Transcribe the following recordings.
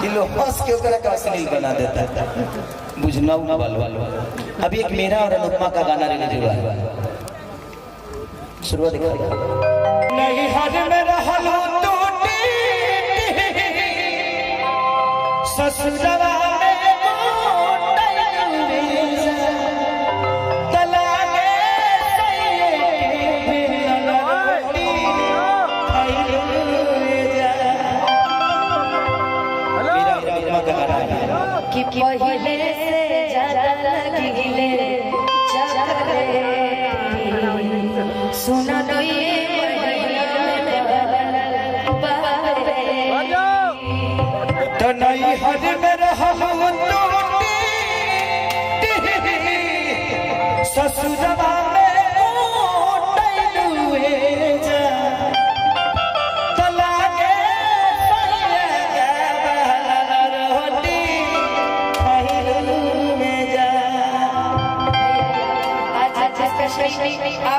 कि लोग हंस के ओकरा का अश्लील बना देता है। बुझना वालो अभी एक मेरा और अनुपमा का गाना रिलीज हुआ है, शुरुआत दिखा नहीं हर में रहलो टूटी ससुरवा कि पहिले से ज्यादा लगिले चले सुना तो ये तो नहीं हद में रहलो टूटी ससुरवा में उठैलुए जा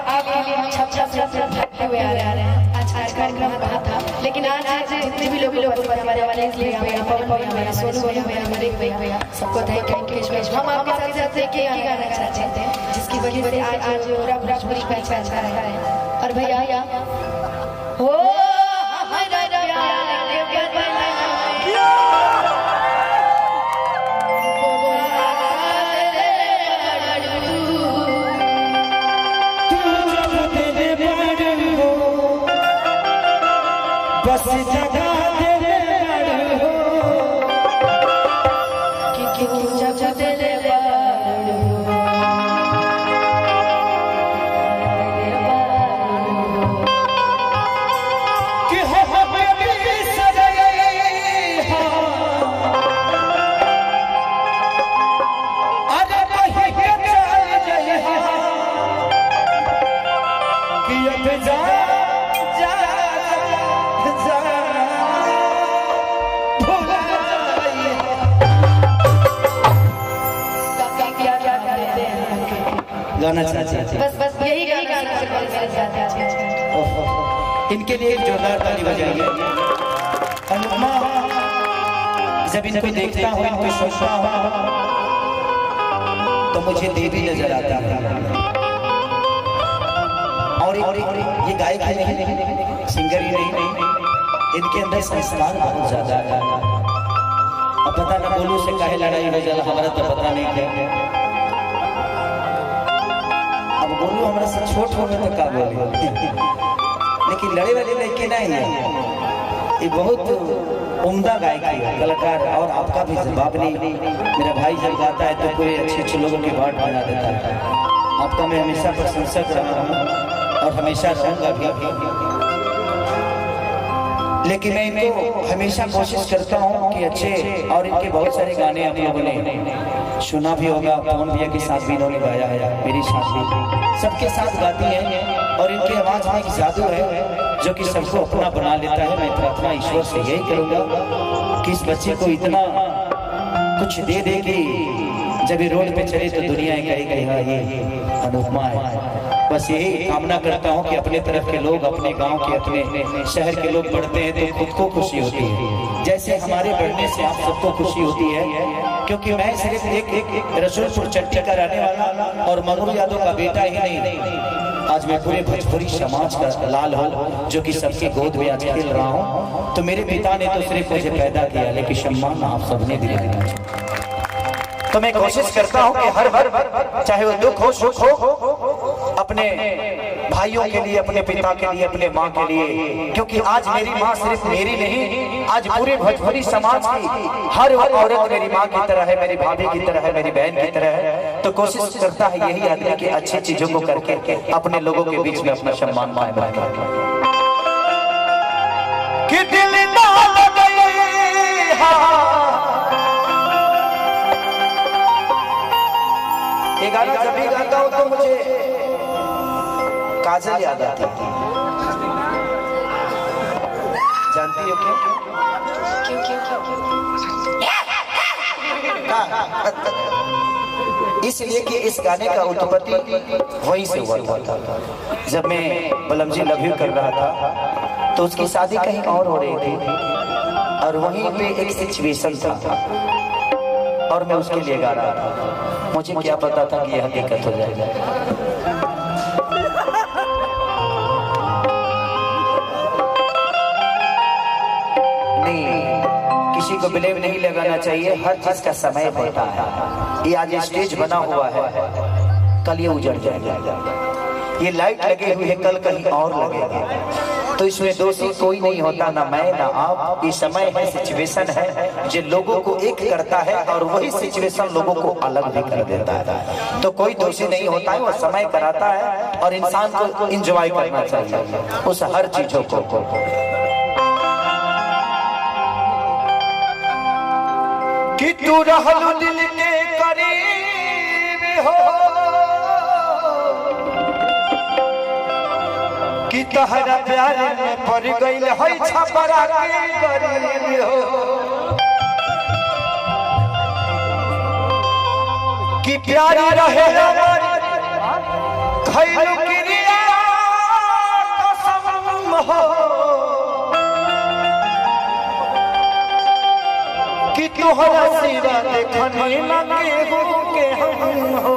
आपके लिए हम छप हुए आ रहे हैं। अच्छा कार्यक्रम रहा था, लेकिन आज जितने भी लोग हमारे वाले इसलिए पवन भैया सोनू भैया हमारे भैया सबको थैंक यू। हम आपके साथ एक गाना चाहते हैं जिसकी वजह से आज पूरा भोजपुरी पहचान रहा है। और भैया हो बस जगह दे हो कि जगह दे कि हो बेबी सजई हो अरे बही के चल गई हो कि अब जा गाना चाहते हैं बस यही गाना चाहते हैं। इनके लिए एक जोरदार ताली बजाइए। अनुपमा जब इनको देखता हूँ, इनको सोचता हूँ तो मुझे देवी नजर आता है। और ये गायक ही नहीं, सिंगर ही नहीं, इनके अंदर संस्कार बहुत ज्यादा है। अब पता ना बोलू से काहे लड़ाई हो जाला, हमारा तो पता नहीं क्या। बोलू हमारे से छोट हो में तो का बोली लेकिन लड़े वाले लड़के नहीं है। ये बहुत उम्दा गायक है, कलाकार। और आपका भी जवाब नहीं, मेरा भाई जब गाता है तो कोई अच्छे लोगों की बात बना देता है। आपका मैं हमेशा प्रशंसक रहा हूँ और हमेशा रहूंगा भी। लेकिन मैं इनको हमेशा कोशिश करता हूँ कि अच्छे, और इनके बहुत सारे गाने आप लोगों ने सुना भी होगा। पवन भैया के साथ भी इन्होंने गाया है, मेरी साथ भी, सबके साथ गाती हैं। और इनकी आवाज में एक जादू है जो कि सबको अपना बना लेता है। मैं प्रार्थना ईश्वर से यही करूंगा कि इस बच्चे को इतना कुछ दे दे कि जब ये रोड पे चले तो दुनिया कहेगी हाँ ये अनुपमा है। बस यही कामना करता हूँ कि अपने तरफ के लोग, अपने गांव के, अपने शहर के लोग बढ़ते हैं तो खुद को खुशी होती है, जैसे हमारे बढ़ने से आप सबको खुशी होती है। क्योंकि मैं सिर्फ एक रसूलपुर चट्टी का रहने वाला और मंगरू यादव का बेटा ही नहीं, आज मैं पूरे भोजपुरी समाज का लाल हूँ जो कि सबकी गोद में आज खेल रहा हूँ। तो मेरे पिता ने तो सिर्फ मुझे पैदा किया, लेकिन सम्मान आप सबने भी दिया। तो मैं कोशिश करता हूँ कि हर चाहे वो दुख हो सुख हो, अपने भाइयों के लिए, अपने पिता के लिए, अपने माँ के लिए, क्योंकि आज मेरी माँ सिर्फ मेरी नहीं, आज पूरे भोजपुरी समाज की हर औरत मेरी माँ की तरह है, मेरी भाभी की तरह है, मेरी बहन की तरह है। तो कोशिश करता है यही आदमी कि अच्छी चीजों को करके अपने लोगों के बीच में अपना सम्मान कायम रखे। कि दिल ना लगे ये गाना जब भी गाता हूँ तो मुझे काजल याद आती है। जानती हो क्यों? इसलिए कि इस गाने का उत्पत्ति वहीं से हुआ था। जब मैं बलम जी लव यू कर रहा था तो उसकी शादी कहीं और हो रही थी और वहीं पे एक सिचुएशन था और मैं उसके लिए गा रहा था। मुझे क्या पता था कि यह हकीकत हो जाएगा। नहीं, किसी को ब्लेम नहीं लगाना चाहिए, हर चीज का समय होता है। ये आज स्टेज बना हुआ है, कल ये उजड़ जाएगा। ये लाइट लगे हुए है, कल कहीं और लगेगा। तो इसमें दोषी कोई नहीं होता, ना मैं ना आप। ये समय है, सिचुएशन है जो लोगों को एक करता है और वही सिचुएशन लोगों को अलग भी कर देता है। तो कोई दोषी नहीं होता है, वो समय कराता है और इंसान को एंजॉय करना चाहिए उस हर चीजों को। कि तू रहलू दिल के करीब हो, कि तहरा प्यार में पड़ गइल है छपरा के गरीब हो, कि प्यारी रहे हमारी खैलू क्रिया कसम हो, कि तोहरा सिवा देखने लगे हो के हम हो।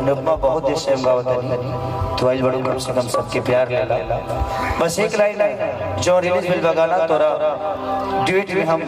अनुपमा बहुत देर से तो आज बड़ू कम से कम सबके प्यार लेला। बस एक लाइन जो रिलीज बिल बगाना तोरा ड्यूट में हम